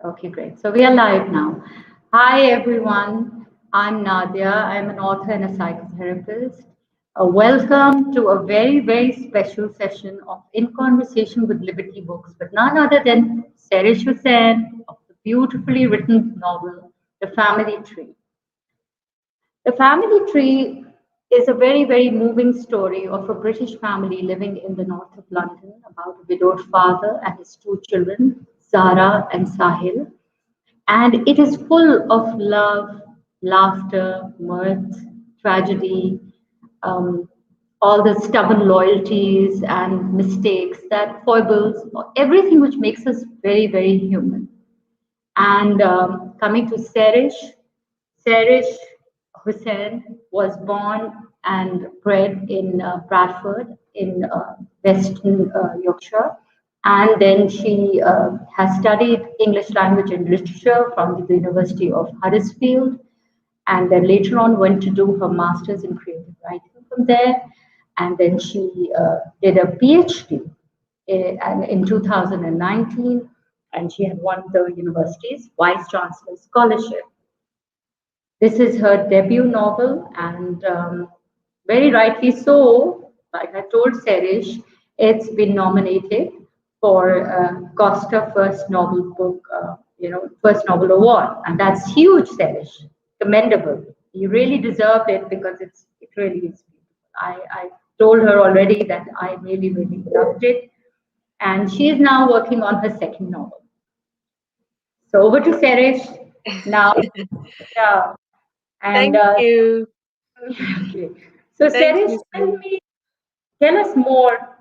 Okay, great. So we are live now. Hi, everyone. I'm Nadia. I'm an author and a psychotherapist. Welcome to a very, very special session of In Conversation with Liberty Books, but none other than Sairish Hussain of the beautifully written novel, The Family Tree. The Family Tree is a very, very moving story of a British family living in the north of London about a widowed father and his two children, Zara and Sahil. And it is full of love, laughter, mirth, tragedy, um, all the stubborn loyalties and mistakes, that foibles, everything which makes us very, very human. And coming to Sairish Hussain was born and bred in Bradford in Western Yorkshire. And then she has studied English language and literature from the University of Huddersfield. And then later on went to do her master's in creative writing from there. And then she did a PhD and in 2019, and she had won the university's Vice Chancellor Scholarship. This is her debut novel, and very rightly so, like I told Sairish, it's been nominated for Costa First Novel Book, First Novel Award, and that's huge, Sairish. Commendable. You really deserved it because it really is beautiful. I told her already that I really, really loved it, and she is now working on her second novel. So over to Sairish now. Yeah, and Thank you. okay. So, Thank Sairish, you so much. tell us more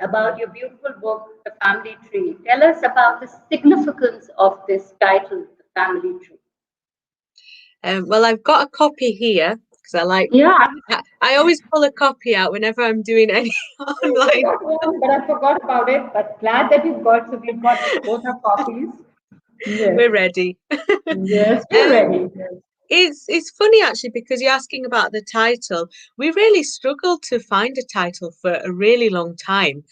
about your beautiful book, The Family Tree. Tell us about the significance of this title, The Family Tree. Well, I've got a copy here because Yeah, I always pull a copy out whenever I'm doing any I online. got one, but I forgot about it. But glad that you've got, so we've got both our copies. Yes, We're ready. yes, we're Um, ready. Yes. it's funny actually because you're asking about the title. We really struggled to find a title for a really long time.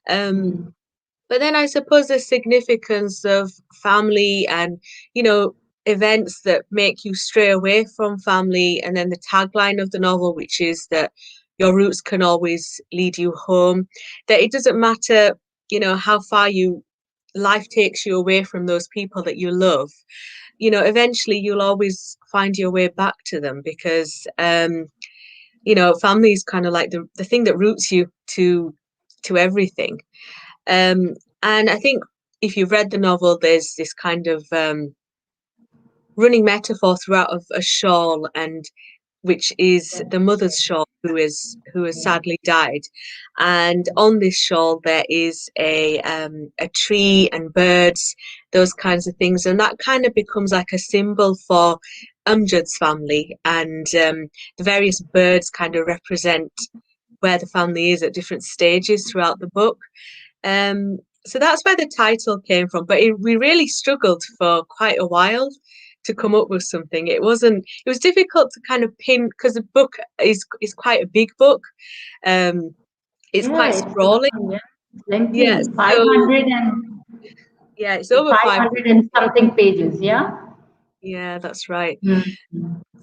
Um, Mm. but then I suppose the significance of family and, you know, events that make you stray away from family, and then the tagline of the novel, which is that your roots can always lead you home, that it doesn't matter, how far life takes you away from those people that you love, eventually you'll always find your way back to them because family is kind of like the thing that roots you to everything. um and I think if you've read the novel, there's this kind of running metaphor throughout of a shawl, and which is the mother's shawl who has sadly died. And on this shawl there is a tree and birds, those kinds of things, and that kind of becomes like a symbol for Amjad's family, and the various birds kind of represent where the family is at different stages throughout the book. So that's where the title came from, but we really struggled for quite a while to come up with something. It was difficult to kind of pin because the book is quite a big book. Um, it's Yeah, quite it's long, sprawling. yeah. Yeah, Lengthy, so 500 and yeah, it's over 500 500. and something pages, yeah? Yeah, that's right. Mm.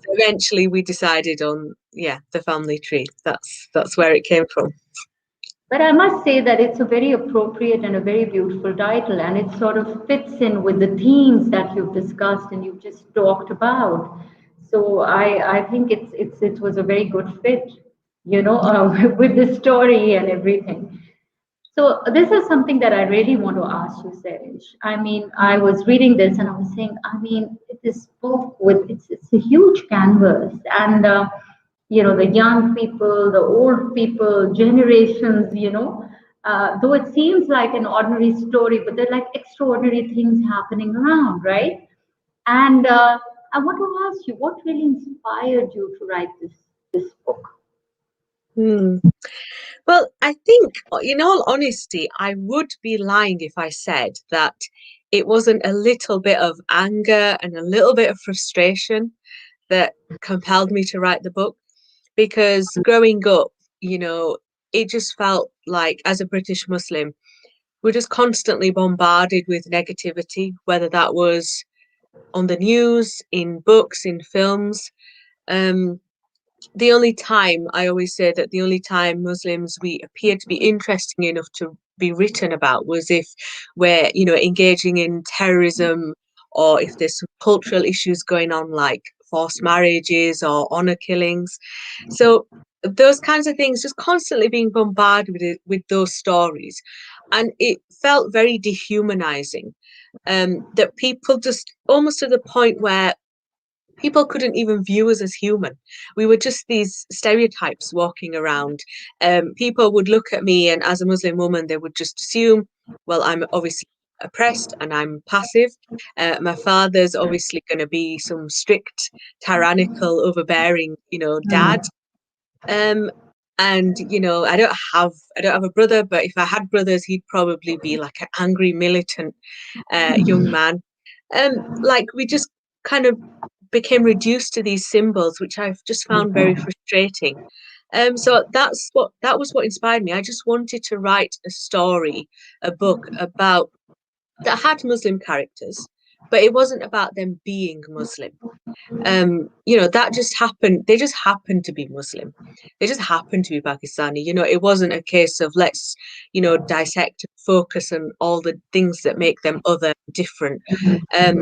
So eventually we decided on, yeah, the family tree. That's where it came from. But I must say that it's a very appropriate and a very beautiful title, and it sort of fits in with the themes that you've discussed and you've just talked about. So I think it was a very good fit, with the story and everything. So this is something that I really want to ask you, Serish. I mean, I was reading this and I was saying, I mean, this book with it's a huge canvas, and the young people, the old people, generations, though it seems like an ordinary story, but they're like extraordinary things happening around, right? And I want to ask you, what really inspired you to write this book? Hmm. Well, I think, in all honesty, I would be lying if I said that it wasn't a little bit of anger and a little bit of frustration that compelled me to write the book. Because growing up, you know, it just felt like, as a British Muslim, we're just constantly bombarded with negativity, whether that was on the news, in books, in films. Um, the only time I always say that the only time Muslims we appear to be interesting enough to be written about was if we're, engaging in terrorism, or if there's some cultural issues going on like forced marriages or honor killings. So those kinds of things, just constantly being bombarded with those stories. And it felt very dehumanizing, that people just almost to the point where people couldn't even view us as human. We were just these stereotypes walking around. People would look at me, and as a Muslim woman, they would just assume, well, I'm obviously oppressed and I'm passive. My father's obviously going to be some strict, tyrannical, overbearing, dad. Mm. Um, and I don't have a brother, but if I had brothers, he'd probably be like an angry militant young man. Like we just kind of became reduced to these symbols, which I've just found very frustrating. So that was what inspired me. I just wanted to write a story, a book about that had Muslim characters, but it wasn't about them being Muslim. That just happened. They just happened to be Muslim. They just happened to be Pakistani. It wasn't a case of let's, dissect and focus on all the things that make them other, different. I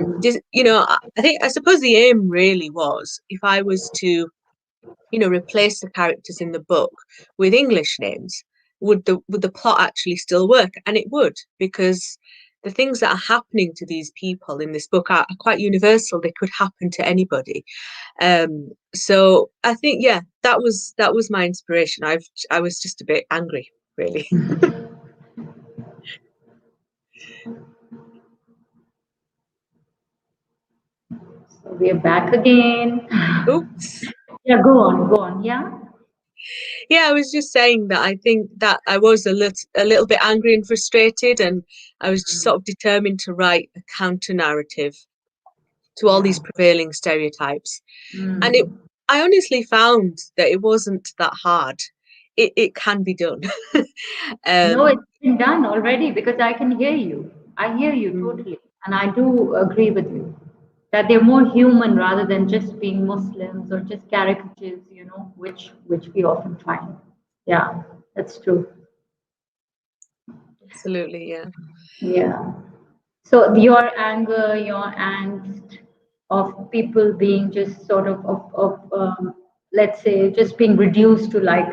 suppose the aim really was if I was to, replace the characters in the book with English names, would the plot actually still work? And it would, because the things that are happening to these people in this book are quite universal. They could happen to anybody. So I think, yeah, that was my inspiration. I was just a bit angry, really. So we are back again. Oops. Yeah, go on. Yeah. Yeah, I was just saying that I think that I was a little bit angry and frustrated, and I was just sort of determined to write a counter narrative to all Yeah. these prevailing stereotypes. And Mm. I honestly found that it wasn't that hard. It can be done. No, um, it's been done already because I can hear you. I hear you mm, totally. And I do agree with you that they're more human rather than just being Muslims or just caricatures, which we often find. Yeah, that's true. absolutely, yeah. Yeah. So your anger, your angst of people being just sort of let's say just being reduced to like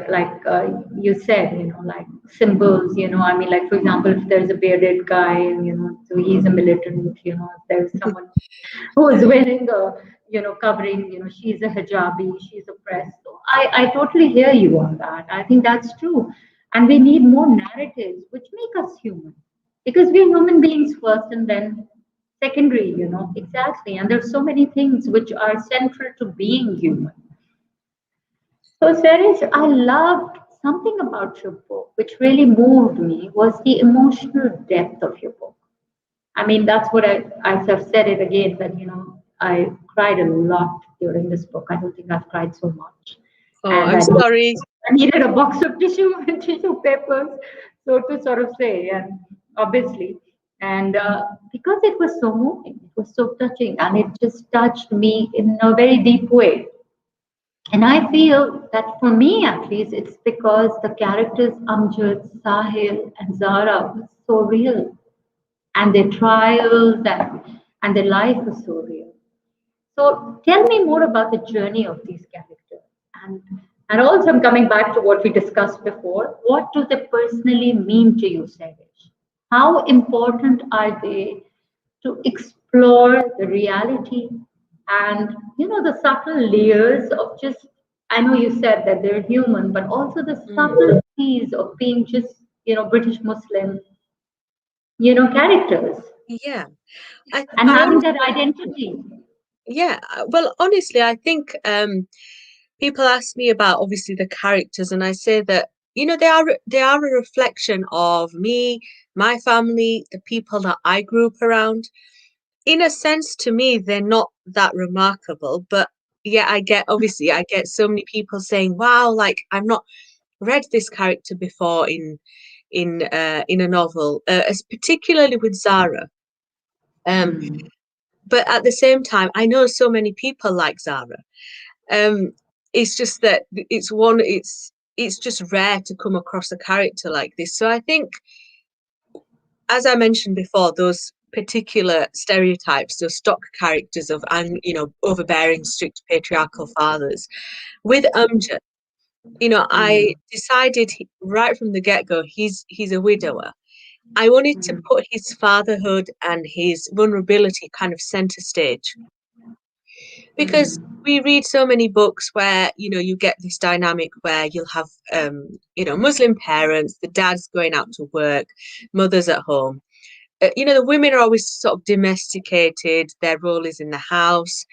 you said, like symbols. I mean, like for example, if there's a bearded guy, so he's a militant. If there's someone who is wearing a covering, she's a hijabi, she's oppressed. So I totally hear you on that. I think that's true, and we need more narratives which make us human because we're human beings first and then secondary, exactly. And there's so many things which are central to being human. So, Sairish, I loved something about your book which really moved me was the emotional depth of your book. I mean, that's what I have said it again that, I cried a lot during this book. I don't think I've cried so much. Oh, And I'm sorry. I needed a box of tissue and tissue papers, so to sort of say, and obviously. And because it was so moving, it was so touching, and it just touched me in a very deep way. And I feel that for me, at least, it's because the characters Amjad, Sahil, and Zara were so real, and their trials and their life was so real. So tell me more about the journey of these characters. And and also I'm coming back to what we discussed before. What do they personally mean to you, Sairish? How important are they to explore the reality and the subtle layers of just I know you said that they're human, but also the Mm, subtleties of being just, British Muslim, characters yeah, I and I having that honestly, identity. yeah. Well, honestly, I think people ask me about obviously the characters, and I say that they are a reflection of me, my family, the people that I grew up around. In a sense, to me, they're not that remarkable, but yeah, I get so many people saying, "Wow, like I've not read this character before in a novel, as particularly with Zara. Um, Mm. but at the same time, I know so many people like Zara. Um, it's just that it's just rare to come across a character like this. So I think, as I mentioned before, those particular stereotypes, those stock characters of, and overbearing, strict patriarchal fathers. With Amjad, I Mm. decided right from the get-go, he's a widower. I wanted to Mm. put his fatherhood and his vulnerability kind of center stage, because Mm. we read so many books where you get this dynamic where you'll have Muslim parents, the dad's going out to work, mother's at home. The women are always sort of domesticated, their role is in the house,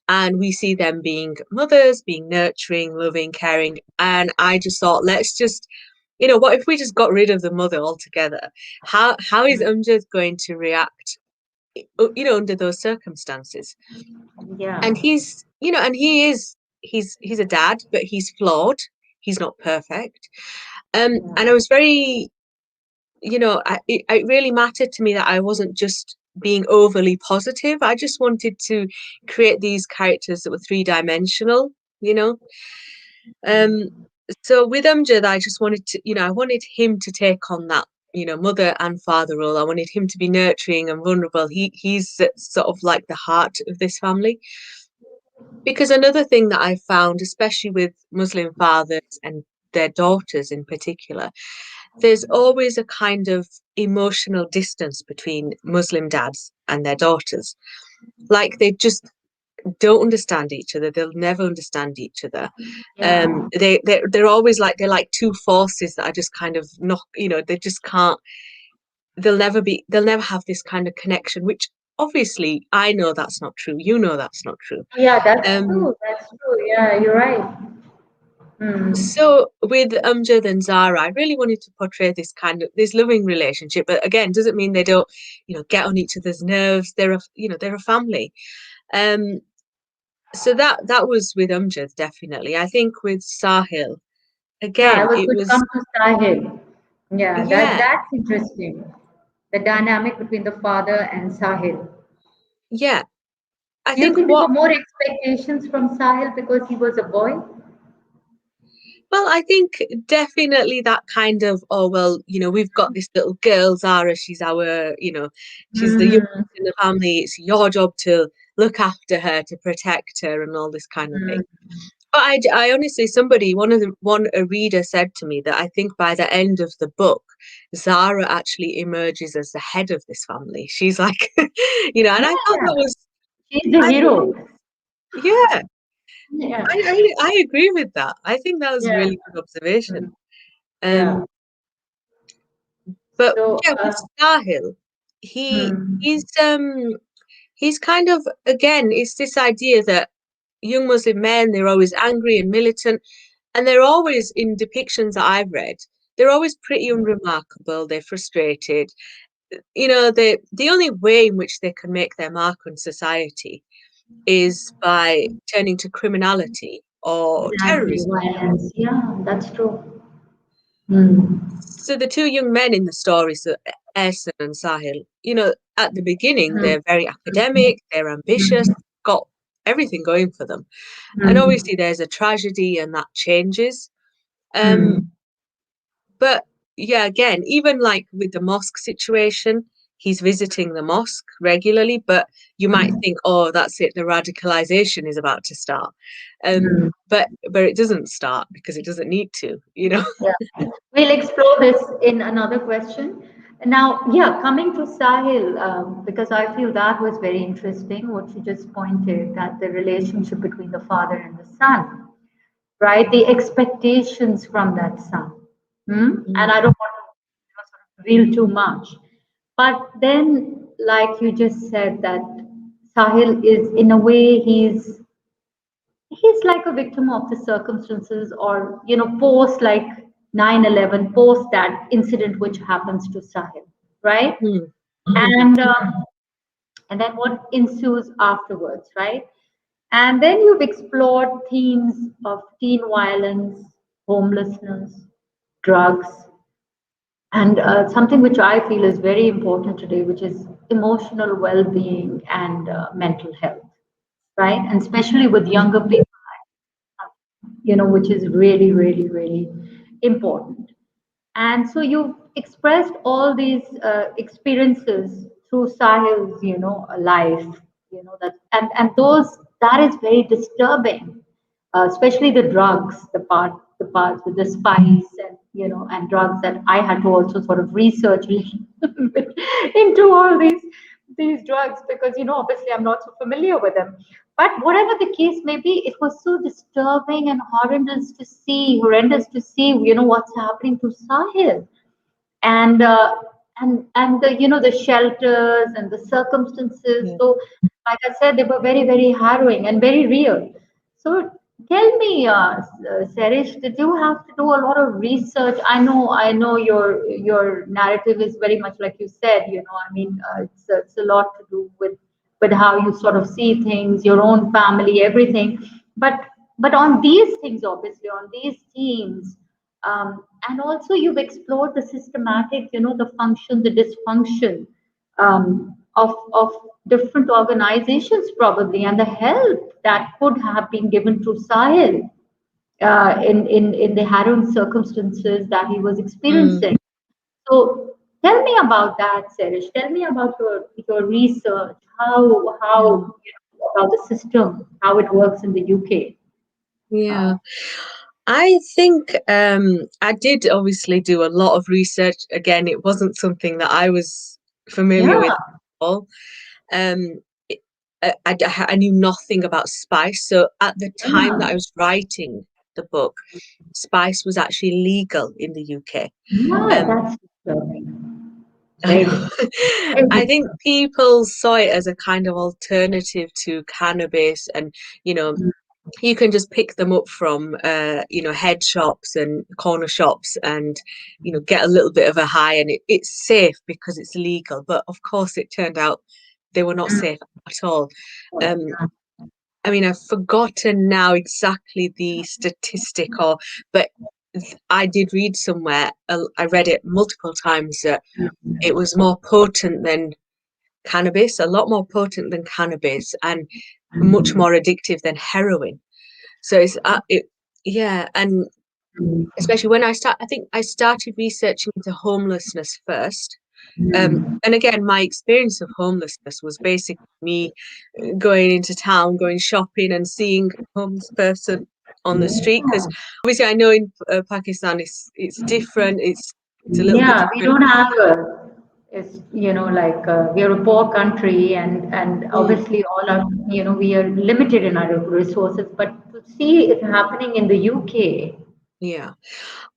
and we see them being mothers, being nurturing, loving, caring. And I just thought, let's just, what if we just got rid of the mother altogether? How is Umjad going to react, under those circumstances? Yeah. And he's a dad, but he's flawed. He's not perfect. And I Yeah. was very, it really mattered to me that I wasn't just being overly positive. I just wanted to create these characters that were three-dimensional, you know. Um, so with Amjad, I just wanted to, I wanted him to take on that, mother and father role. I wanted him to be nurturing and vulnerable. He's sort of like the heart of this family. Because another thing that I found, especially with Muslim fathers and their daughters in particular, there's always a kind of emotional distance between Muslim dads and their daughters. Like they just don't understand each other. They'll never understand each other. Yeah. They're always like they're like two forces that are just kind of not, they just can't. They'll never have this kind of connection. Which obviously I know that's not true. You know that's not true. Yeah, that's Um, true. That's true. Yeah, you're right. Hmm. So with Amjad and Zara, I really wanted to portray this kind of this loving relationship, but again, doesn't mean they don't, get on each other's nerves. They're a family. Um, so that was with Amjad, definitely. I think with Sahil, Yeah, I again, was it going to come was, to Sahil. Yeah, yeah, that's interesting. The dynamic between the father and Sahil. yeah. I Do you think think there were what more expectations from Sahil because he was a boy? Well, I think definitely that kind of, oh, well, we've got this little girl, Zara, she's the youngest Mm. in the family. It's your job to look after her, to protect her, and all this kind of thing. Mm. But I honestly, a reader said to me that I think by the end of the book, Zara actually emerges as the head of this family. She's like, and I thought Yeah, that was, she's the I thought, hero. yeah, Yeah, I agree with that. I think that was a yeah, really good observation. mm, yeah. Um, But So, yeah, with Sahil, he mm, he's kind of, again, it's this idea that young Muslim men, they're always angry and militant, and they're always in depictions that I've read, they're always pretty unremarkable, they're frustrated. The only way in which they can make their mark on society is by turning to criminality or exactly, terrorism. violence. Yeah, that's true. Mm. So the two young men in the story, so Ehsan and Sahil, at the beginning, Mm. they're very academic, they're ambitious, Mm. got everything going for them. And Mm. obviously there's a tragedy and that changes. Um, Mm. but yeah, again, even like with the mosque situation, he's visiting the mosque regularly, but you might Mm. think, oh, that's it, the radicalization is about to start. Mm. But it doesn't start because it doesn't need to. Yeah. We'll explore this in another question. Now, yeah, coming to Sahil, because I feel that was very interesting, what you just pointed, that the relationship between the father and the son, right? The expectations from that son. Hmm? And Mm, I don't want to sort of reveal too much. But then, like you just said, that Sahil is, in a way, he's like a victim of the circumstances, or post like 9/11, post that incident which happens to Sahil, right? mm, mm, And then what ensues afterwards, right? And then you've explored themes of teen violence, homelessness, drugs, And something which I feel is very important today, which is emotional well-being and mental health, right? And especially with younger people, which is really, really, really important. And so you've expressed all these experiences through Sahil's, life, that and those that is very disturbing, especially the drugs, the parts with the spice and and drugs that I had to also sort of research a little bit into all these drugs because obviously I'm not so familiar with them. But whatever the case may be, it was so disturbing and horrendous to see, what's happening to Sahil and the the shelters and the circumstances. Yeah. So, like I said, they were very very harrowing and very real. So, tell me, Sairish, did you have to do a lot of research? I know your narrative is very much like you said. I mean, it's a lot to do with how you sort of see things, your own family, everything. But but on these things, obviously, on these themes, and also you've explored the systematic, the function, the dysfunction of different organizations probably, and the help that could have been given to Sahil in the harrowing circumstances that he was Mm, experiencing. So tell me about that, Serish. Tell me about your research, how mm, about the system, how it works in the UK. yeah. Uh, I think I did obviously do a lot of research. Again, it wasn't something that I was familiar yeah, with at all. Um, it- I knew nothing about spice. So at the time that yeah, I was writing the book, spice was actually legal in the UK. yeah. Um, That's disturbing. I Very know. disturbing. Very I think disturbing. people saw it as a kind of alternative to cannabis, and you know, you can just pick them up from head shops and corner shops and get a little bit of a high, and it's safe because it's legal, but of course it turned out they were not Mm. safe at all. um I mean, I've forgotten now exactly the statistic, or but I did read somewhere, I read it multiple times, that it was more potent than cannabis, a lot more potent than cannabis, and much more addictive than heroin. So yeah, and especially when I think I started researching into homelessness first. And again, my experience of homelessness was basically me going into town, going shopping, and seeing a homeless person on the street. Because obviously, I know in Pakistan it's different. It's a little bit Yeah, we different. don't have it's like we're a poor country, and Mm, obviously all our we are limited in our resources. But to see it happening in the UK, yeah.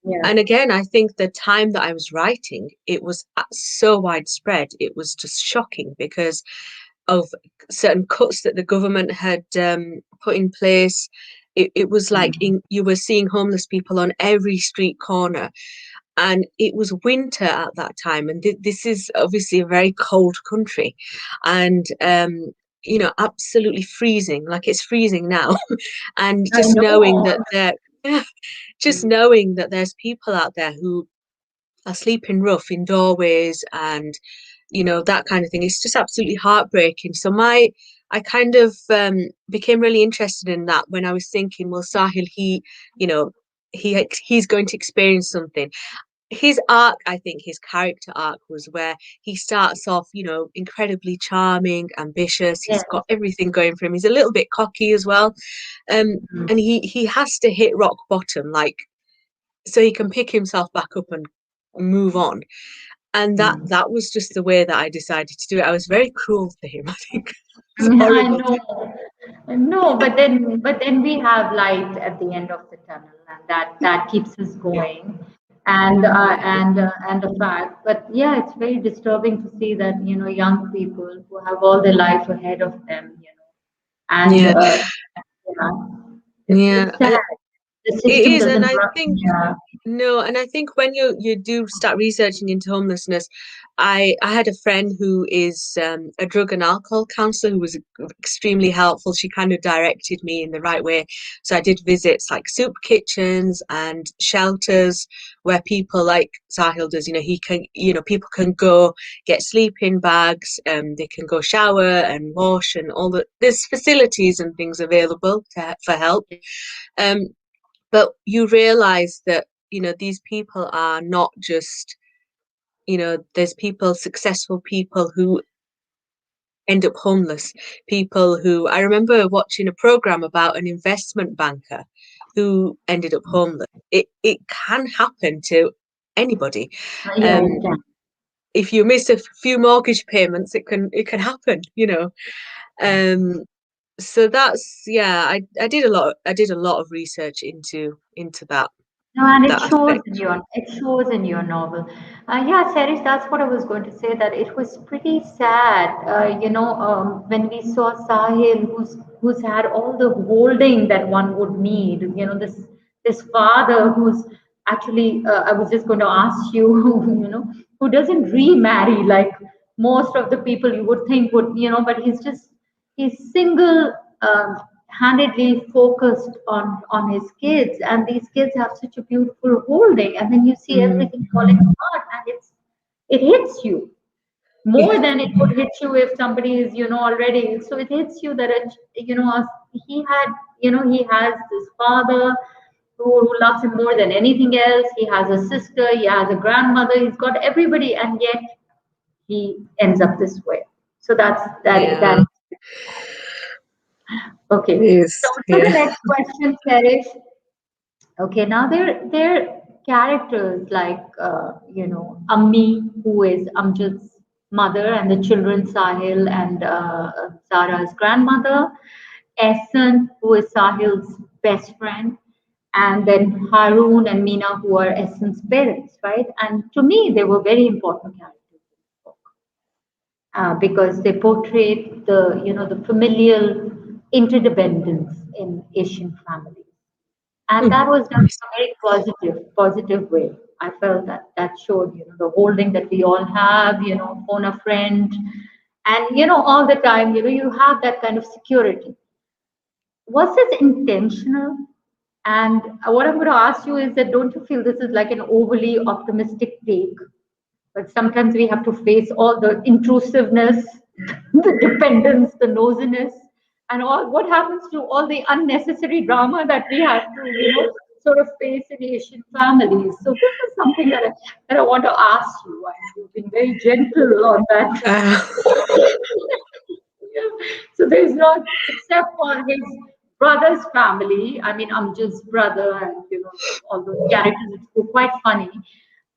yeah, And again, I think the time that I was writing, it was so widespread. It was just shocking because of certain cuts that the government had put in place. It was like you were seeing homeless people on every street corner, and it was winter at that time. And this is obviously a very cold country, and absolutely freezing, like it's freezing now. And I just knowing know. that just knowing that there's people out there who are sleeping rough in doorways, and that kind of thing, it's just absolutely heartbreaking. So I kind of became really interested in that when I was thinking, well, Sahil, you know he's going to experience something. His arc, I think his character arc, was where he starts off, incredibly charming, ambitious. He's Yes. got everything going for him. He's a little bit cocky as well. And he has to hit rock bottom, like, so he can pick himself back up and move on. And that was just the way that I decided to do it. I was very cruel to him, I think. It's I horrible know. No, but then we have light at the end of the tunnel, and that keeps us going. And the fact, but yeah, it's very disturbing to see that young people who have all their life ahead of them, and yeah. yeah, it's Yeah, sad. The It system is, and doesn't I run. think Yeah. no, and I think when you do start researching into homelessness, I had a friend who is a drug and alcohol counselor who was extremely helpful. She kind of directed me in the right way. So I did visits like soup kitchens and shelters where people like Sahil does, he can, people can go get sleeping bags, they can go shower and wash and there's facilities and things available for help. Um, but you realize that these people are not just there's successful people who end up homeless, people who I remember watching a program about an investment banker who ended up homeless. It can happen to anybody. Yeah, um it can. if you miss a few mortgage payments, it can happen. um so that's, yeah, I did a lot of research into No, and it that shows in aspect. your novel. Yeah, Serish, that's what I was going to say. That it was pretty sad. When we saw Sahil, who's had all the holding that one would need. This father who's actually. I was just going to ask you. Who doesn't remarry like most of the people you would think would. But he's single. Handedly focused on his kids, and these kids have such a beautiful holding, and then you see Mm, everything falling apart, and it hits you more yeah, than it would hit you if somebody is already. So it hits you that he has this father who loves him more than anything else. He has a sister, he has a grandmother, he's got everybody, and yet he ends up this way. So that yeah, okay. it So is. to the Yeah. next question, Cherish. Okay, now they're characters like Ammi, who is Amjad's mother, and the children Sahil and Zara's grandmother, Ehsan, who is Sahil's best friend, and then Harun and Meena, who are Ehsan's parents, right? And to me, they were very important characters in the book because they portrayed the familial interdependence in Asian families, and Mm. that was done in a very positive way. I felt that showed the holding that we all have, phone a friend, and all the time, you have that kind of security. Was this intentional? And what I'm going to ask you is that, don't you feel this is like an overly optimistic take? But sometimes we have to face all the intrusiveness, the dependence, the nosiness, and all what happens to all the unnecessary drama that we have to, sort of face in Asian families. So this is something that I want to ask you, and you've been very gentle on that. Uh, Yeah. So there's not, except for his brother's family. I mean, Amjad's brother, and all those characters. It's quite funny.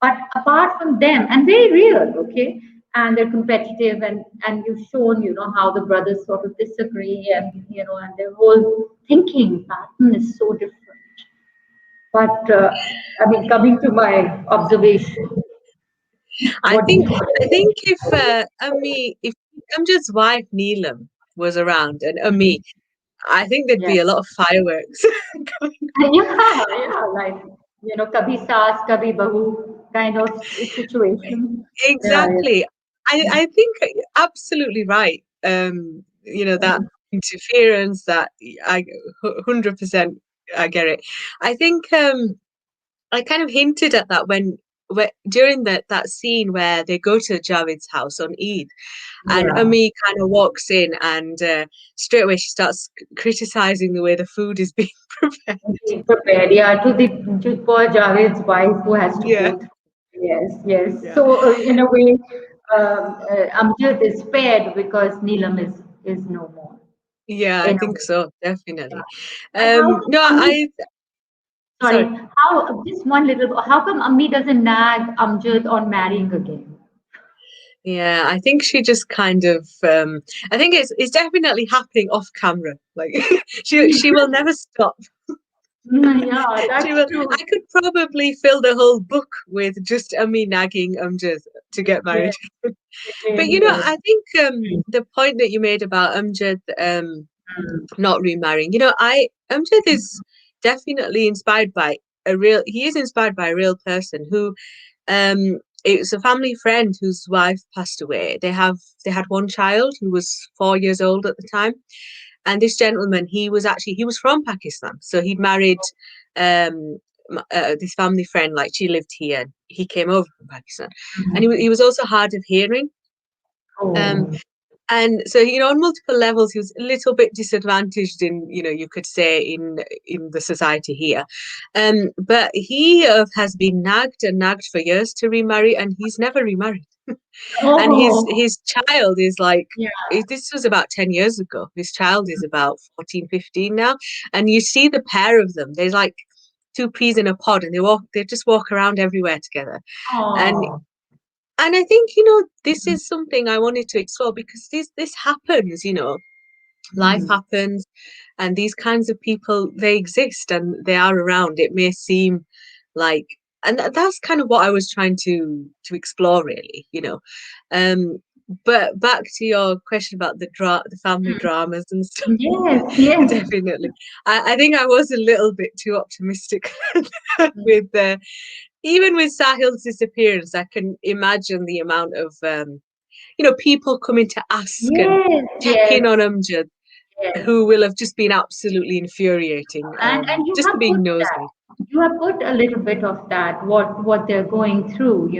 But apart from them, and very real, okay, and they're competitive, and you've shown, how the brothers sort of disagree, and and their whole thinking pattern is so different. But I mean, coming to my observation, I what do think you I think if Amjad's wife Neelam was around and Ami, I think there'd Yeah. be a lot of fireworks going off. Yeah, yeah, like kabhi saas, kabhi bahu kind of situation. Yeah, yeah. Exactly. I think absolutely right. That interference, that I 100% I get it. I think I kind of hinted at that when during that scene where they go to Javed's house on Eid, and Yeah. Ami kind of walks in, and straight away she starts criticizing the way the food is being prepared. Being prepared, yeah, to poor Javed's wife who has to Yeah, go through. Yes, yes. yeah, So in a way, Amjad is spared because Neelam is no more. yeah. I In a think way, so, yeah. definitely. But how come No, Ammi? I Sorry, sorry. how just one little. How come Ammi doesn't nag Amjad on marrying again? Yeah, I think she just kind of I think it's definitely happening off camera. Like she will never stop. Yeah, She that's will. true. I could probably fill the whole book with just me nagging Amjad to get Yes, married. But again, yes. I think the point that you made about Amjad not remarrying, I Amjad is definitely inspired by he is inspired by a real person who, it was a family friend whose wife passed away. They had one child who was 4 years old at the time. And this gentleman, he was from Pakistan. So he'd married this family friend, like she lived here. He came over from Pakistan. And he was also hard of hearing. Um, Oh, and so, on multiple levels, he was a little bit disadvantaged in, you could say in the society here. But he has been nagged and nagged for years to remarry, and he's never remarried. And oh, his child is like, yeah. this was about 10 years ago. His child is about 14, 15 now. And you see the pair of them. There's like two peas in a pod, and they just walk around everywhere together. And Oh, I think, this is something I wanted to explore because this happens, life mm, happens, and these kinds of people, they exist and they are around. It may seem like, and that's kind of what I was trying to explore, really. Um, but back to your question about the family mm. dramas and stuff. Yes, yes. Definitely, I think I was a little bit too optimistic with even with Sahil's disappearance. I can imagine the amount of people coming to ask and Yes, check yes, in on Amjad, yes. who will have just been absolutely infuriating, And you just for have being put that. nosy. You have put a little bit of that, what they're going through,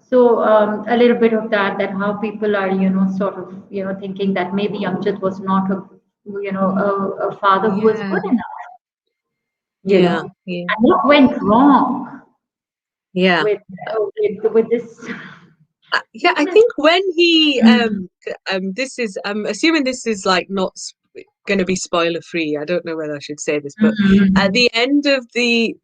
So a little bit of that how people are, sort of, thinking that maybe Amjad was not a father who was Yeah, good enough, yeah, yeah, and what went wrong yeah. with with this. Yeah, I This think when he mm, this is, I'm assuming this is like not going to be spoiler free. I don't know whether I should say this, but at mm, the end of the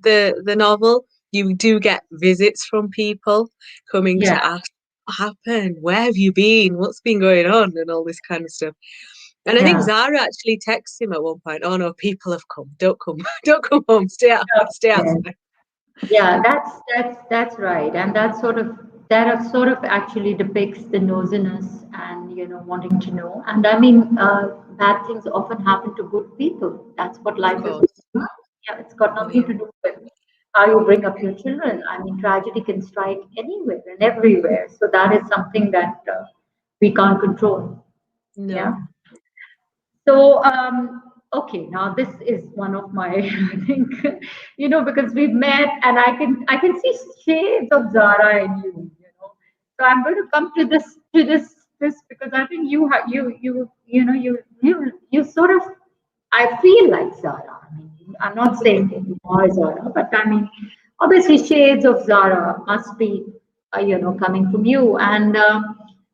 novel, you do get visits from people coming yeah, to ask what happened, where have you been, what's been going on, and all this kind of stuff. And I think yeah. Zara actually texts him at one point, "Oh no, people have come. Don't come. Don't come home. Stay Yeah. outside." Yeah, that's right, and that sort of actually depicts the nosiness and wanting to know. And I mean, bad things often happen to good people. That's what Of life is course. all about. Yeah, it's got nothing Yeah. to do with how you bring up your children. I mean, tragedy can strike anywhere and everywhere. So that is something that we can't control. Yeah. No. So, okay, now this is one of my, I think, because we've met and I can see shades of Zara in you. So I'm going to come to this because I think you sort of, I feel like Zara. I mean, I'm not saying that you are Zara, but I mean, obviously shades of Zara must be, coming from you. And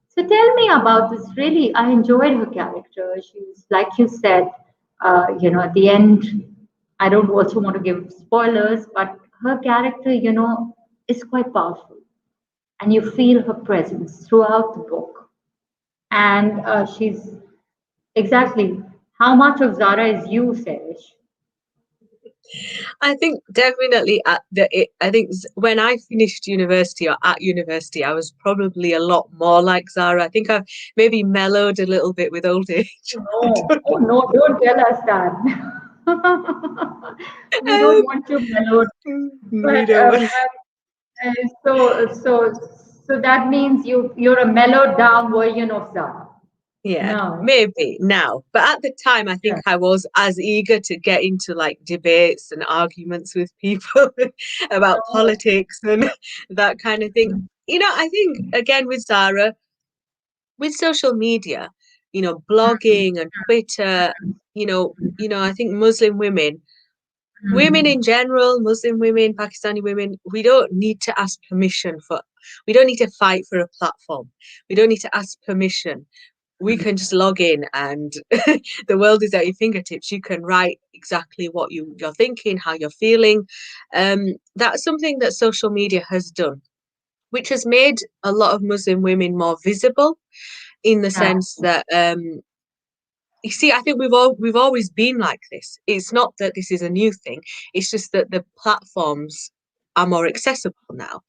so tell me about this. Really, I enjoyed her character. She's like you said, at the end. I don't also want to give spoilers, but her character, is quite powerful, and you feel her presence throughout the book. And she's exactly how much of Zara is you, Sairish? I think definitely I think when I finished university or at university, I was probably a lot more like Zara. I think I've maybe mellowed a little bit with old age. I No, don't oh no, don't tell us that. We don't know. want you mellowed, We don't. so that means you're a mellowed down version of Zara. Yeah, No. maybe now. But at the time, I think Yeah. I was as eager to get into like debates and arguments with people about Oh. politics and that kind of thing. I think again with Zara, with social media, blogging and Twitter, I think Muslim women Mm. in general, Muslim women, Pakistani women, we don't need to fight for a platform. We don't need to ask permission. We can just log in and the world is at your fingertips. You can write exactly what you're thinking, how you're feeling. That's something that social media has done, which has made a lot of Muslim women more visible in the Yeah. sense that you see, I think we've always been like this. It's not that this is a new thing. It's just that the platforms are more accessible now.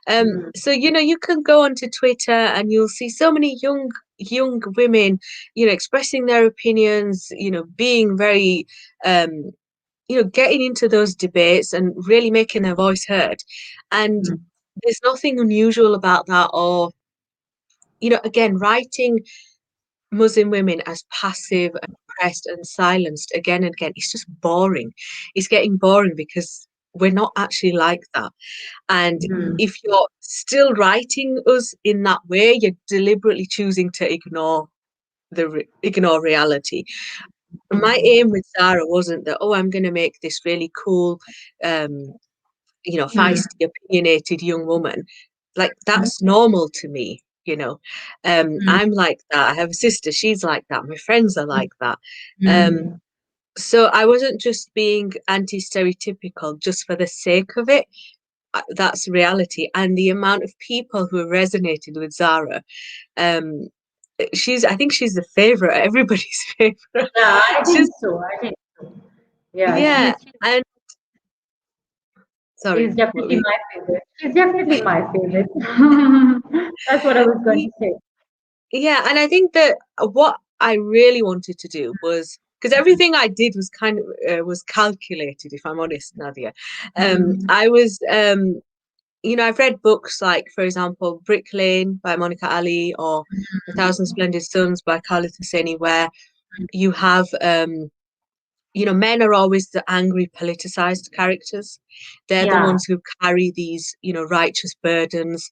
Mm. So you can go onto Twitter and you'll see so many young women, expressing their opinions, being very, um, getting into those debates and really making their voice heard. And Mm. there's nothing unusual about that, or, again, writing Muslim women as passive and oppressed and silenced again and again. It's just boring. It's getting boring because we're not actually like that. And Mm. if you're still writing us in that way, you're deliberately choosing to ignore reality. My aim with Zara wasn't that, oh, I'm going to make this really cool, um, Mm. feisty, opinionated young woman. Like, Mm. that's normal to me. Mm. I'm like that. I have a sister, she's like that. My friends are like that. Um, Mm. so I wasn't just being anti-stereotypical just for the sake of it. That's reality. And the amount of people who have resonated with Zara, um, I think she's the favorite, everybody's favorite. Yeah, I It's think just, so. I think so. Yeah, yeah. And she's sorry, what definitely we, my favorite. She's definitely my favorite. That's what I was going to say. yeah. And I think that what I really wanted to do was, because everything I did was kind of was calculated, if I'm honest, Nadia. Mm. I was I've read books like, for example, Brick Lane by Monica Ali, or A Thousand Splendid Suns by Khalid Hosseini, where you have men are always the angry, politicized characters. They're the Yeah. ones who carry these, righteous burdens.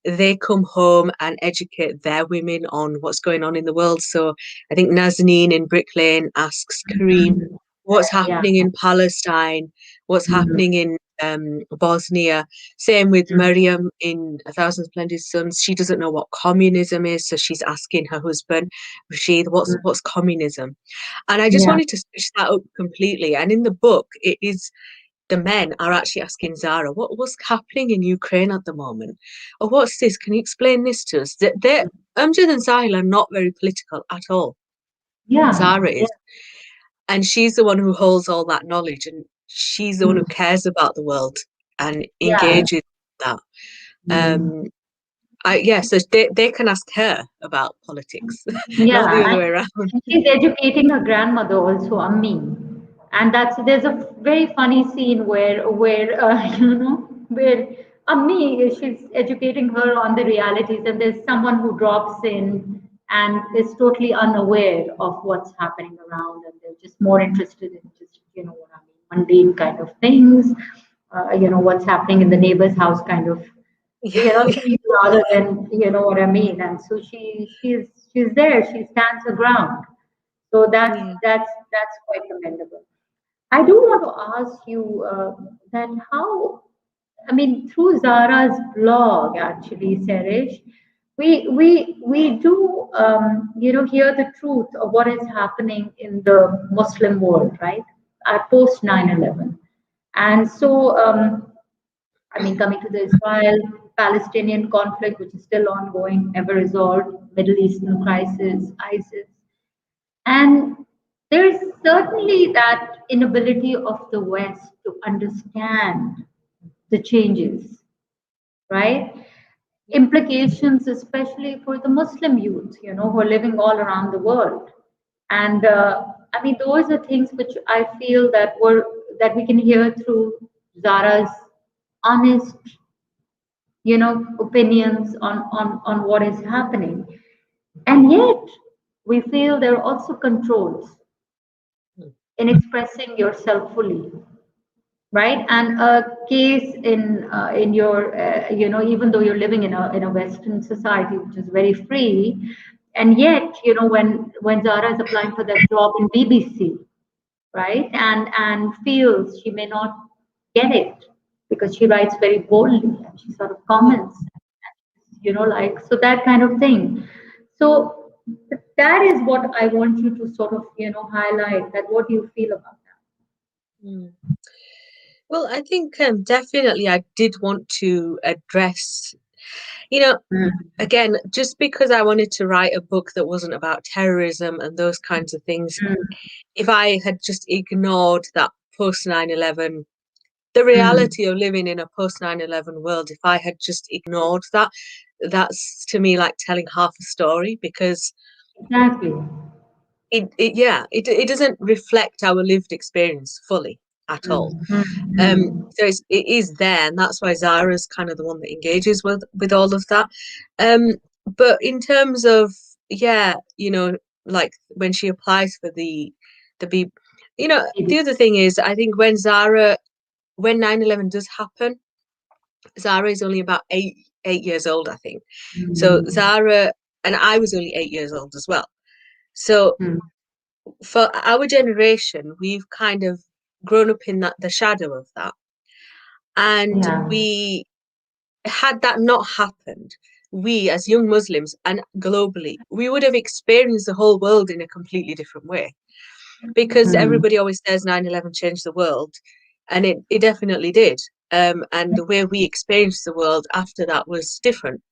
They come home and educate their women on what's going on in the world. So I think Nazanin in Brick Lane asks Kareem, Mm. what's Yeah. happening in Palestine? What's Mm. happening in Bosnia? Same with Mm. Miriam in A Thousand Splendid Suns. She doesn't know what communism is, so she's asking her husband, Rashid, what's communism? And I just Yeah. wanted to switch that up completely. And in the book, it is the men are actually asking Zara, what's happening in Ukraine at the moment? Or what's this? Can you explain this to us? Amjad and Sahil are not very political at all. Yeah. Zara Yeah. is. And she's the one who holds all that knowledge. And she's the one Mm. who cares about the world and Yeah. engages with that. Mm. Um, so they can ask her about politics, not the Yeah. other way around. And she's educating her grandmother also, Ammi. And there's a very funny scene where where Ammi, she's educating her on the realities, and there's someone who drops in and is totally unaware of what's happening around, and they're just more interested in just what I mean, mundane kind of things, what's happening in the neighbor's house kind of Yeah, things, rather than what I mean. And so she's there, she stands her ground. So yeah. that's quite commendable. I do want to ask you that how, I mean, through Zara's blog, actually, Sairish, we do hear the truth of what is happening in the Muslim world, right? Post 9/11, and so I mean, coming to the Israel-Palestinian conflict, which is still ongoing, never resolved, Middle Eastern crisis, ISIS, and there's certainly that inability of the West to understand the changes, right? Implications, especially for the Muslim youth, who are living all around the world. And I mean, those are things which I feel that we can hear through Zara's honest, opinions on what is happening. And yet, we feel there are also controls in expressing yourself fully, right? And a case in your even though you're living in a Western society which is very free, and yet when Zara is applying for that job in BBC, right, and feels she may not get it because she writes very boldly and she sort of comments, like, so that kind of thing. So that is what I want you to sort of highlight, that what do you feel about Mm. Well, I think definitely I did want to address, you know, that. again, just because I wanted to write a book that wasn't about terrorism and those kinds of things, Mm, if I had just ignored that post 9/11, the mm, reality of living in a post 9/11 world, if I had just ignored that, that's to me like telling half a story, because exactly. it doesn't reflect our lived experience fully. at all. Mm, mm, So it is there, and that's why Zara's kind of the one that engages with all of that. Um, but in terms of, yeah, like when she applies for the B, mm, the other thing is, I think when 9/11 does happen, Zara is only about eight years old, I think. So mm, Zara and I was only 8 years old as well. So mm. for our generation, we've kind of grown up in the shadow of that. And Yeah. we had that not happened, we as young Muslims and globally, we would have experienced the whole world in a completely different way. Because Mm, everybody always says 9/11 changed the world, and it definitely did. And the way we experienced the world after that was different.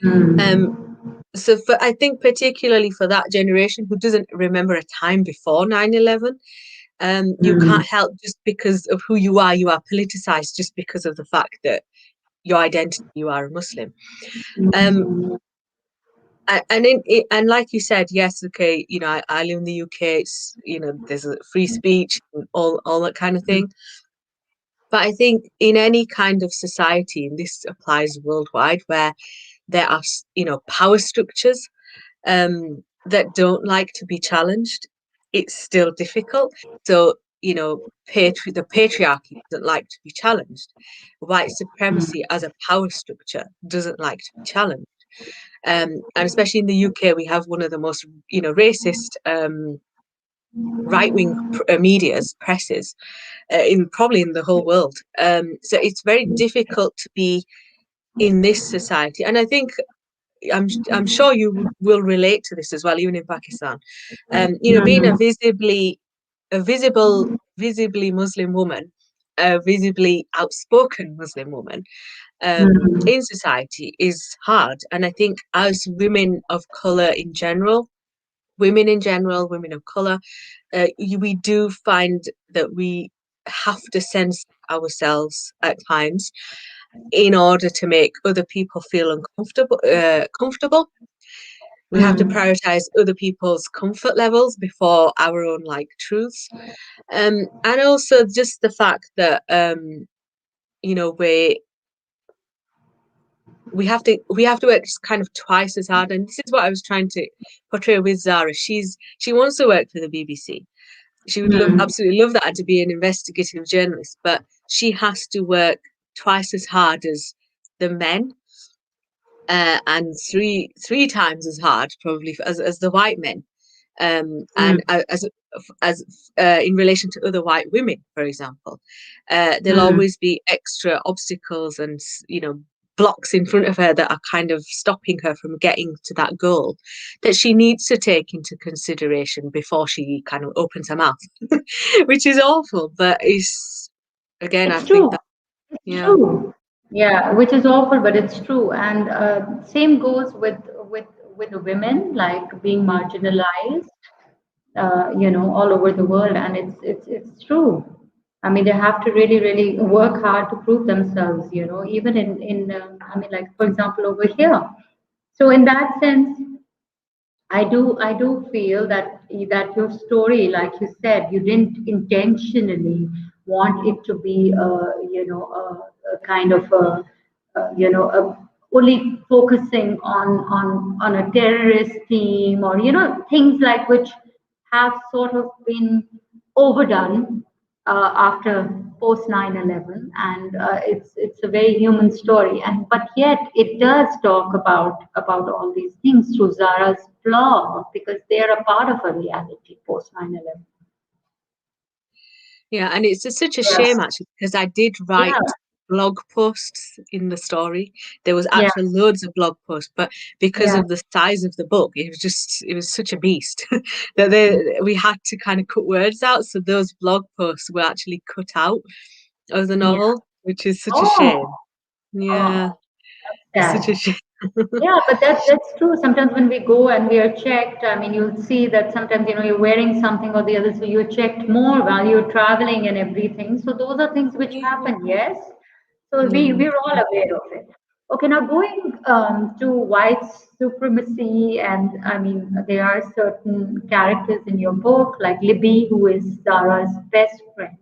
Um, mm, so I think particularly for that generation who doesn't remember a time before 9/11, you mm, can't help just because of who you are politicized just because of the fact that your identity, you are a Muslim. Um, mm, and like you said, yes, okay, I live in the UK. It's there's a free speech and all that kind of thing. But I think in any kind of society, and this applies worldwide, where there are power structures that don't like to be challenged, it's still difficult. So the patriarchy doesn't like to be challenged. White mm, supremacy as a power structure doesn't like to be challenged. And especially in the UK, we have one of the most, racist right-wing media's presses in probably in the whole world. So it's very difficult to be in this society, and I think I'm sure you will relate to this as well, even in Pakistan. Being mm, a visibly Muslim woman, a visibly outspoken Muslim woman, mm, in society is hard. And I think as women of color in general, women of color, we do find that we have to censor ourselves at times in order to make other people feel uncomfortable. Comfortable. We have to mm. prioritize other people's comfort levels before our own like truths. And also just the fact that you know we we have to work kind of twice as hard. And this is what I was trying to portray with Zara. She wants to work for the BBC. She would Mm, absolutely love that, to be an investigative journalist, but she has to work twice as hard as the men, and three times as hard probably as the white men, mm, and as in relation to other white women, for example, there'll mm. always be extra obstacles and blocks in front of her that are kind of stopping her from getting to that goal that she needs to take into consideration before she kind of opens her mouth, which is awful, but it's again, I It's think true. that It's yeah. true. Yeah, which is awful, but it's true. And same goes with with the women, like being marginalized, all over the world. And it's true. I mean, they have to really, really work hard to prove themselves. Even in I mean, like for example, over here. So in that sense, I do feel that your story, like you said, you didn't intentionally want it to be a kind of only focusing on a terrorist theme, or things like which have sort of been overdone after post 9/11, and it's a very human story, and but yet it does talk about all these things through Zara's blog, because they are a part of a reality post 9/11. Yeah, and it's just such a Yeah, shame actually, because I did yeah, write blog posts in the story. There was yeah, actually loads of blog posts, but because yeah. of the size of the book, it was such a beast that we had to kind of cut words out. So those blog posts were actually cut out of the Yeah. novel, which is such a Oh, shame. Yeah, oh, it's such a sad. shame. Yeah, but that's true. Sometimes when we go and we are checked, I mean, you'll see that sometimes you're wearing something or the other, so you're checked more while you're traveling and everything. So those are things which Yeah. happen, yes. So Yeah. we're all aware of it. Okay, now going to white supremacy, and I mean, there are certain characters in your book, like Libby, who is Zara's best friend.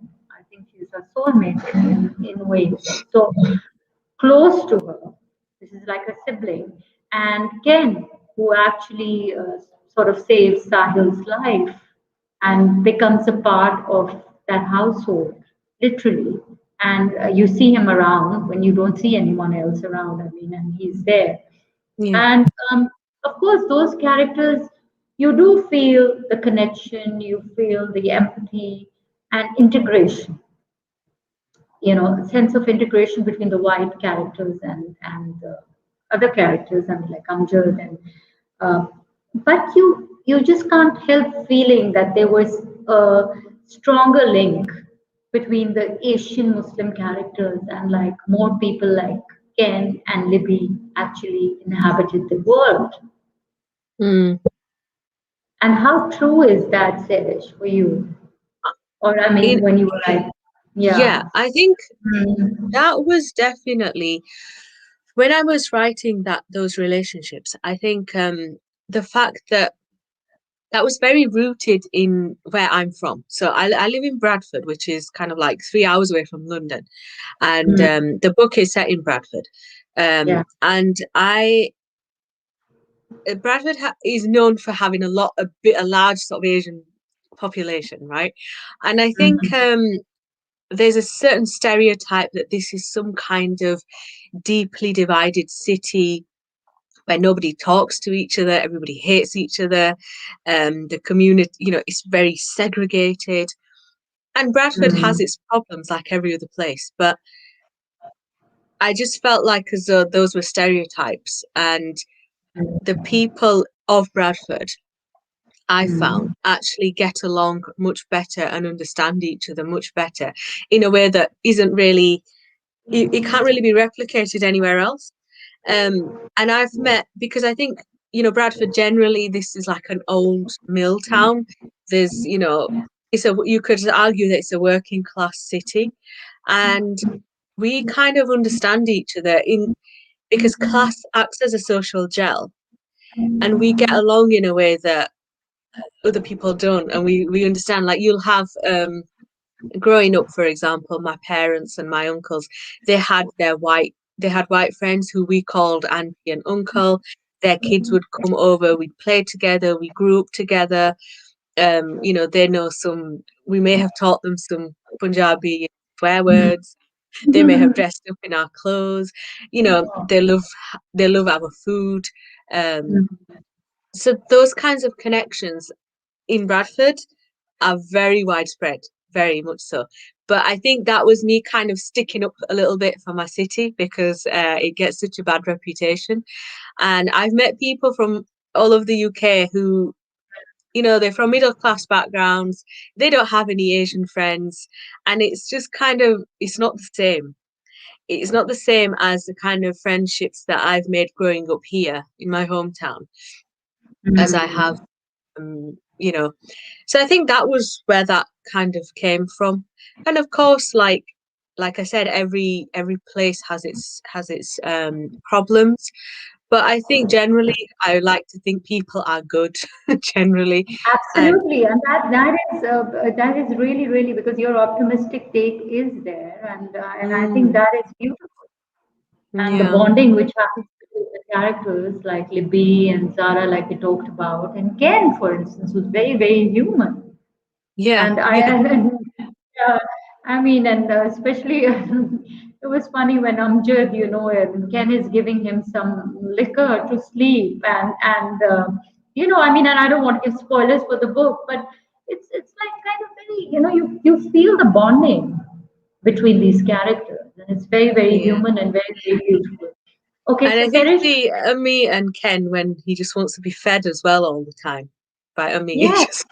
her soulmate in ways. He's so close to her. This is like a sibling. And Ken, who actually sort of saves Sahil's life and becomes a part of that household, literally. And you see him around when you don't see anyone else around. I mean, and he's there. Yeah. And of course, those characters, you do feel the connection, you feel the empathy and integration, sense of integration between the white characters and other characters, I mean, like Amjad and uh, but you just can't help feeling that there was a stronger link between the Asian Muslim characters and like more people like Ken and Libby actually inhabited the world. Mm. And how true is that, Sairish, for you? Or I mean, In, when you were like, yeah, yeah. I think Mm, that was definitely when I was writing those relationships. I think the fact that that was very rooted in where I'm from. So I live in Bradford, which is kind of like 3 hours away from London, and mm, the book is set in Bradford. yeah. And I Bradford is known for having a large sort of Asian population, right? And I think Mhm, there's a certain stereotype that this is some kind of deeply divided city where nobody talks to each other, everybody hates each other, the community, it's very segregated. And Bradford has mm, its problems like every other place, but I just felt like as though those were stereotypes, and the people of Bradford, I found, mm, actually get along much better and understand each other much better in a way that isn't really, it can't really be replicated anywhere else. And I've met, because I think, Bradford generally, this is like an old mill town. There's, you could argue that it's a working class city. And we kind of understand each other because class acts as a social gel, and we get along in a way that other people don't. And we understand, like, you'll have growing up, for example, my parents and my uncles, they had white friends who we called auntie and uncle. Their kids would come over, we'd play together, we grew up together. They know we may have taught them some Punjabi swear words. They may have dressed up in our clothes. They love our food. Um, mm, so those kinds of connections in Bradford are very widespread, very much so. But I think that was me kind of sticking up a little bit for my city because it gets such a bad reputation. And I've met people from all over the UK who, they're from middle class backgrounds. They don't have any Asian friends. And it's just kind of, it's not the same. It's not the same as the kind of friendships that I've made growing up here in my hometown as I have mm. you know. So I think that was where that kind of came from. And of course, like I said, every place has its problems. But I think generally, I like to think people are good generally, and Absolutely, and that is really really because your optimistic take is there, and I think mm, that is beautiful. And the yeah, bonding which happens between the characters like Libby and Zara, like we talked about, and Ken, for instance, was very very human. yeah, And I, yeah, yeah, I mean, and especially it was funny when Amjad, and Ken is giving him some liquor to sleep, and I mean, and I don't want to give spoilers for the book, but it's like kind of very, you feel the bonding between these characters, and it's very very yeah. human and very very beautiful. Okay, And so I think Serish, the Ami and Ken, when he just wants to be fed as well all the time by Ami, yes, just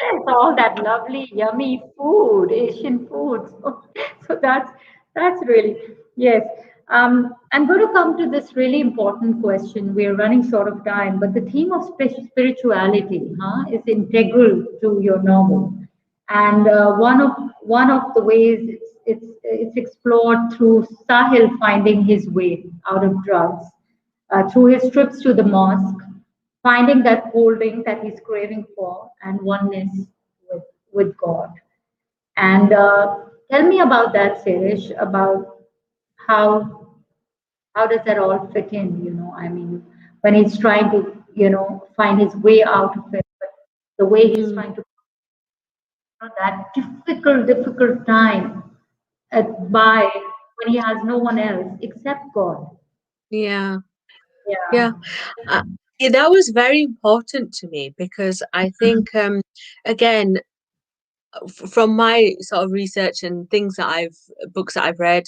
yes, all that lovely, yummy food, Asian food. So that's really yes. I'm going to come to this really important question. We're running short of time, but the theme of spirituality, is integral to your novel, and one of the ways it's explored through Sahil finding his way out of drugs, through his trips to the mosque, finding that holding that he's craving for and oneness with God. And Tell me about that, Sairish, about how how does that all fit in, I mean, when he's trying to, find his way out of it, but the way he's Mm, trying to, that difficult time by when he has no one else except God. yeah, yeah. Yeah. Uh, yeah, that was very important to me because I think, again, from my sort of research and things that books that I've read,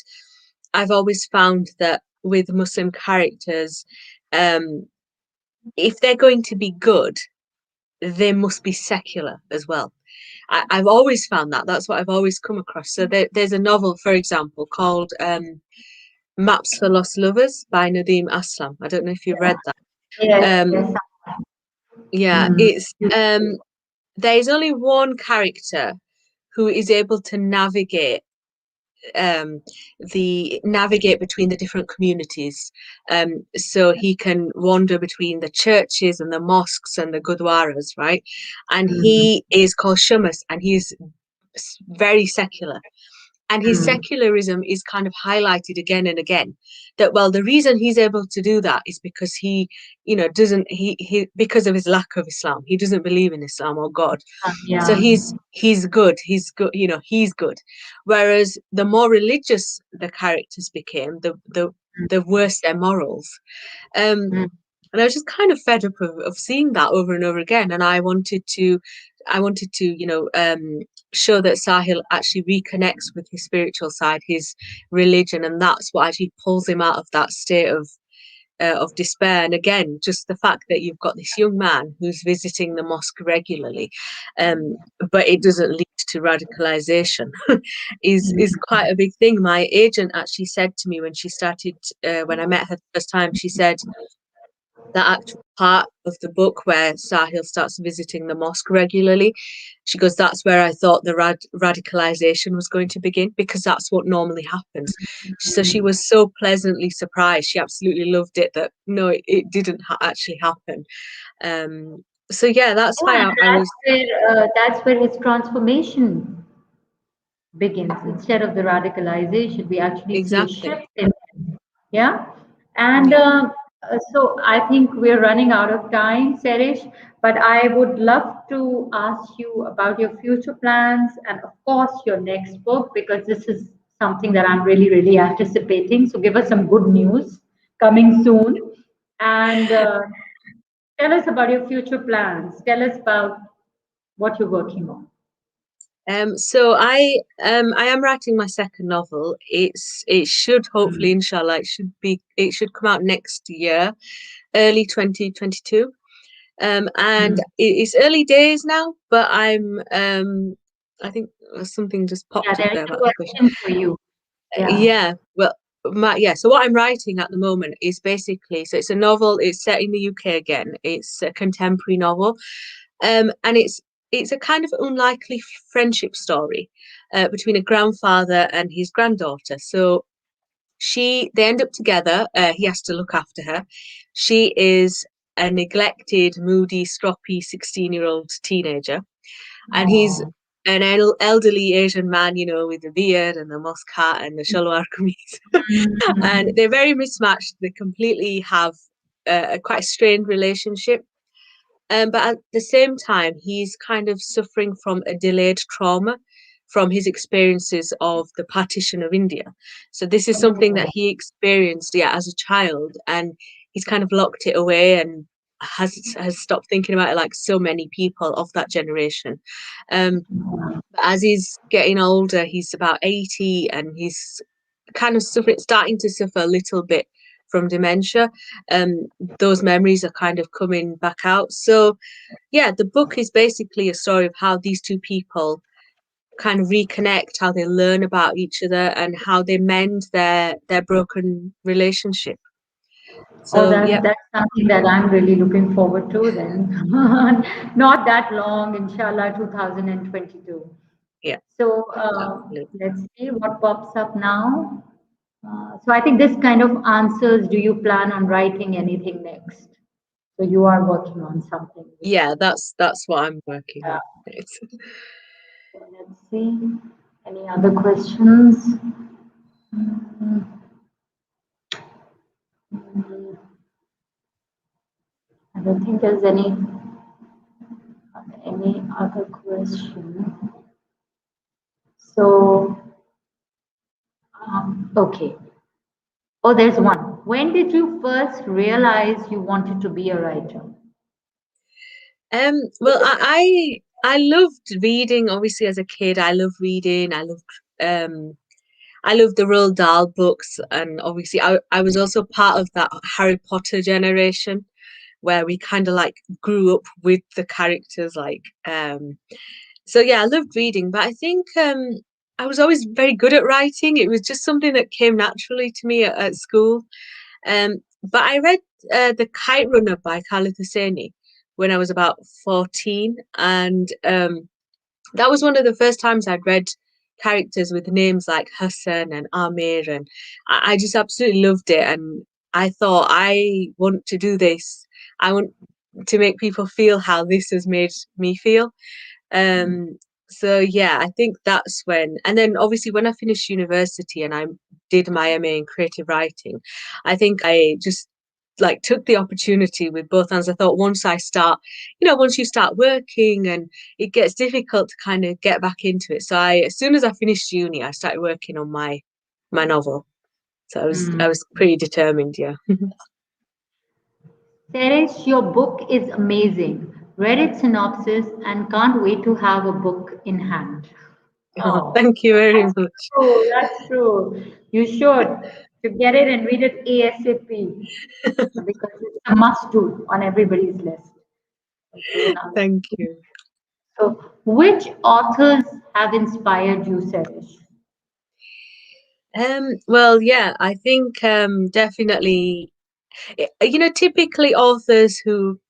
I've always found that with Muslim characters, um, if they're going to be good, they must be secular as well. I've always found that. That's what I've always come across. So there's a novel, for example, called Maps for Lost Lovers by Nadeem Aslam. I don't know if you've read that. Yes, Um, yes. yeah, Mm. it's there's only one character who is able to um, navigate between the different communities. So he can wander between the churches and the mosques and the gurdwaras, right? And Mm. he is called Shamas, and he's very secular. And his Mm. secularism is kind of highlighted again and again. That well, the reason he's able to do that is because doesn't he because of his lack of Islam. He doesn't believe in Islam or God. So Yeah. he's good. He's good. He's good. Whereas the more religious the characters became, the worse their morals. Um, Mm. and I was just kind of fed up of seeing that over and over again. And I wanted to, show that Sahil actually reconnects with his spiritual side, his religion, and that's what actually pulls him out of that state of despair. And again, just the fact that you've got this young man who's visiting the mosque regularly, um, but it doesn't lead to radicalization, is quite a big thing. My agent actually said to me when she started, when I met her the first time, she said that actual part of the book where Sahil starts visiting the mosque regularly. She goes, that's where I thought the radicalization was going to begin because that's what normally happens. So she was so pleasantly surprised. She absolutely loved it that no, it didn't actually happen. So yeah, that's Yeah, why and I was that's where his transformation begins. Instead of the radicalization, we actually see a exactly. shift in him. Yeah. And Yeah. so I think we're running out of time, Serish, but I would love to ask you about your future plans and, of course, your next book, because this is something that I'm really, really anticipating. So give us some good news coming soon. And tell us about your future plans. Tell us about what you're working on. So I am writing my second novel. It should hopefully, inshallah, it should come out next year, early 2022. And Mm. it's early days now, but I think something just Yeah, popped up there is there a about the question. question for you. Yeah. Yeah, well, yeah. So what I'm writing at the moment is basically, so it's a novel. It's set in the UK again. It's a contemporary novel, and it's a kind of unlikely friendship story between a grandfather and his granddaughter. So they end up together. He has to look after her. She is a neglected, moody, stroppy 16-year-old teenager, and he's Oh. an elderly Asian man, with the beard and the moss hat and the shalwar kameez. And Mm. they're very mismatched. They completely have a quite strained relationship. But at the same time, he's kind of suffering from a delayed trauma from his experiences of the partition of India. So this is something that Oh. he experienced, yeah, as a child, and he's kind of locked it away and has stopped thinking about it like so many people of that generation. Um, but as he's getting older, he's about 80 and he's kind of starting to suffer a little bit from dementia. Those memories are kind of coming back out. So yeah, the book is basically a story of how these two people kind of reconnect, how they learn about each other, and how they mend their broken relationship. Oh, So that yeah, that's something that I'm really looking forward to then. Not that long, inshallah, 2022. yeah, So absolutely. let's see what pops up now. So I think this kind of answers, do you plan on writing anything next? So you are working on something. Yeah, that's what I'm working Yeah. on. It's, Let's see. Any other questions? Mm, mm, I don't think there's any other question. So, okay. Oh, there's one. When did you first realize you wanted to be a writer? Well, I loved reading. Obviously, as a kid, I loved reading. Um I loved the Roald Dahl books, and obviously, I was also part of that Harry Potter generation where we kind of like grew up with the characters. So yeah, I loved reading, but I think I was always very good at writing. It was just something that came naturally to me at school. But I read The Kite Runner by Khalid Hosseini when I was about 14, and that was one of the first times I'd read characters with names like Hussain and Amir, and I just absolutely loved it. And I thought, I want to do this. I want to make people feel how this has made me feel. Um, so yeah, I think that's when, and then obviously when I finished university and I did my MA in creative writing, I think I just like took the opportunity with both hands. I thought once I start, once you start working and it gets difficult to kind of get back into it. So as soon as I finished uni, I started working on my novel. So I was pretty determined, yeah. Sairish, your book is amazing. Read its synopsis and can't wait to have a book in hand. Oh, Thank you very that's much. true. That's true. You should get it and read it ASAP because it's a must do on everybody's list. Okay, now. Thank you. So, which authors have inspired you, Sairish? Well, yeah, I think definitely, typically authors who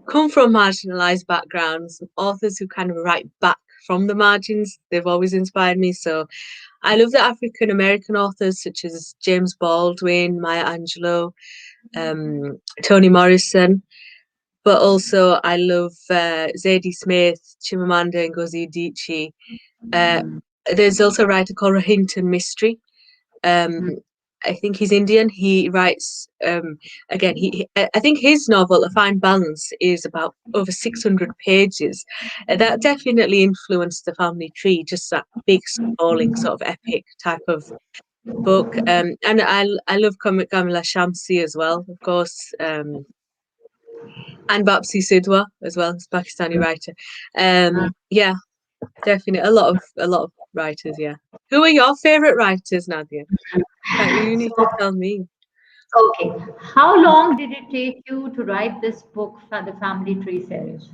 come from marginalized backgrounds, authors who kind of write back from the margins, they've always inspired me. So I love the African American authors such as James Baldwin, Maya Angelou, Toni Morrison, but also I love Zadie Smith, Chimamanda Ngozi Adichie. Uh, there's also a writer called Rohinton Mystery. Um, I think he's Indian. He writes again. I think his novel, A Fine Balance, is about over 600 pages. That definitely influenced the family tree. Just that big, sprawling sort of epic type of book. And I love Kamila Shamsi as well, of course. And Bapsi Sidhwa as well, as Pakistani writer. Yeah, definitely a lot of writers. Yeah. Who are your favorite writers, Nadia? You need to So, tell me. okay, how long did it take you to write this book for the family tree series?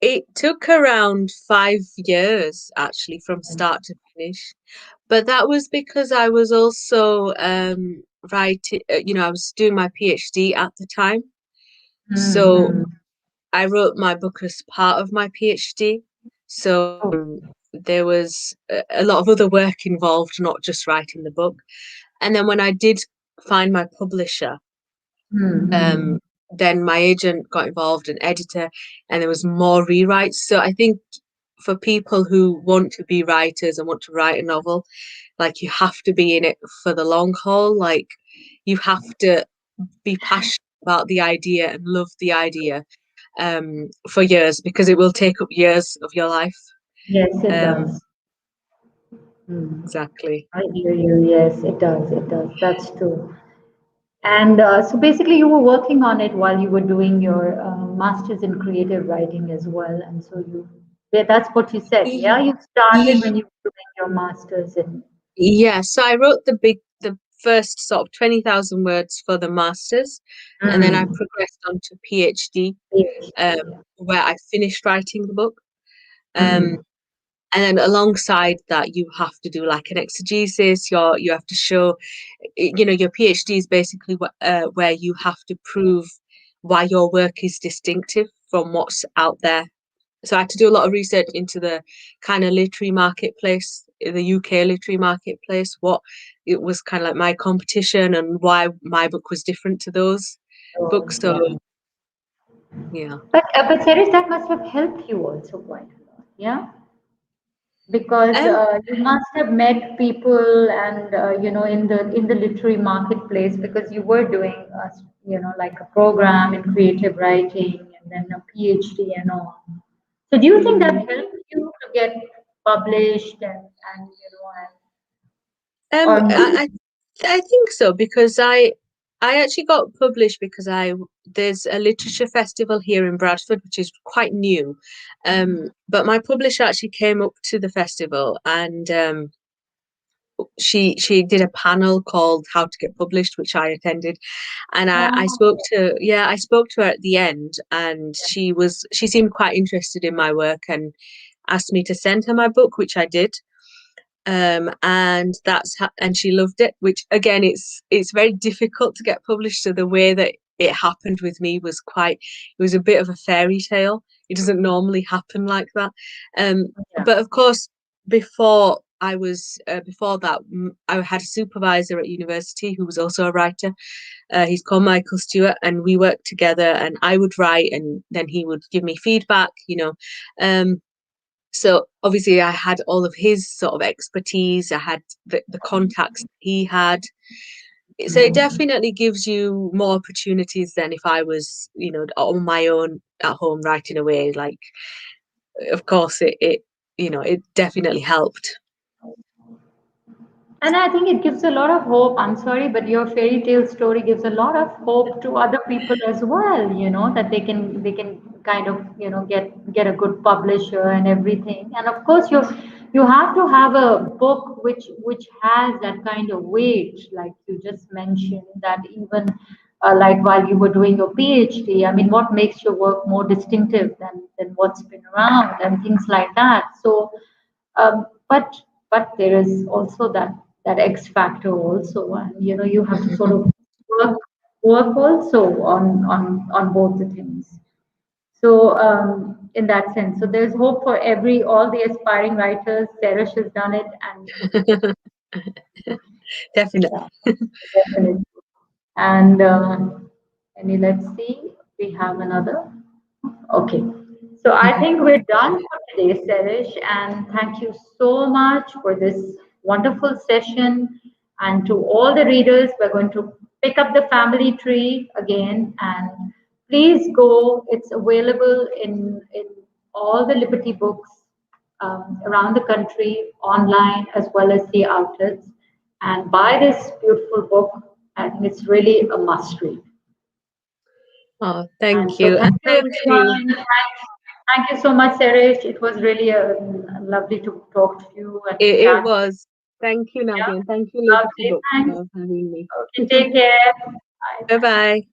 It took around 5 years actually from start to finish. But that was because I was also writing, I was doing my PhD at the time. So Mm-hmm. I wrote my book as part of my PhD. So Oh, there was a lot of other work involved, not just writing the book. And then when I did find my publisher, mm-hmm. um, then my agent got involved, an editor, and there was more rewrites. So I think for people who want to be writers and want to write a novel, like you have to be in it for the long haul. Like you have to be passionate about the idea and love the idea for years because it will take up years of your life. Yes, it Um, does. Mm. exactly. I hear you. Yes, it does. It does. That's true. And so basically, you were working on it while you were doing your master's in creative writing as well. And so that's what you said. Yeah, Y- you started y- when you were doing your master's in Yeah, so I wrote the first sort of 20,000 words for the masters, and then I mm, progressed on to PhD, um, PhD. where I finished writing the book. Um, Mm. and then alongside that, you have to do like an exegesis. You have to show, your PhD is basically where you have to prove why your work is distinctive from what's out there. So I had to do a lot of research into the kind of literary marketplace, the UK literary marketplace, what it was kind of like my competition and why my book was different to those So, books. So yeah. yeah. But Saris, that must have helped you also quite a lot. Yeah. because Um, you must have met people and in the literary marketplace because you were doing like a program in creative writing and then a PhD and all. So do you think that mm, helped you to get published and or I think so because I actually got published because I there's a literature festival here in Bradford which is quite new, but my publisher actually came up to the festival and she did a panel called How to Get Published, which I attended, and I oh, spoke to I spoke to her at the end, and she seemed quite interested in my work and asked me to send her my book, which I did. And and she loved it, which again it's very difficult to get published, so the way that it happened with me was quite it was a bit of a fairy tale. It doesn't normally happen like that. yeah. But of course, before that, I had a supervisor at university who was also a writer. He's called Michael Stewart, and we worked together, and I would write and then he would give me feedback, um so obviously I had all of his sort of expertise. I had the contacts he had. So it definitely gives you more opportunities than if I was, on my own at home writing away. Like, of course, it definitely helped. And I think it gives a lot of hope. I'm sorry, but your fairy tale story gives a lot of hope to other people as well, that they can kind of, get a good publisher and everything. And of course you have to have a book which has that kind of weight, like you just mentioned, that even like while you were doing your PhD, I mean, what makes your work more distinctive than what's been around and things like that. So but there is also that X factor also, and you have to sort of work work also on both the things. So in that sense, so there's hope for all the aspiring writers. Sairish has done it, and Definitely. definitely. And let's see, we have another. Okay. So I think we're done for today, Serish, and thank you so much for this wonderful session. And to all the readers, we're going to pick up the family tree again, and please go. It's available in all the Liberty books around the country, online as well as the outlets. And buy this beautiful book. I think it's really a must read. Oh, And thank so you. thank And you same to you. everyone. Thank you so much, Sairish. It was really lovely to talk to you and to It chat. was. Thank you, Yeah, Nadia, and thank you, Liberty lovely. Books, Thanks. for having me. Okay, take care. Bye. Bye bye.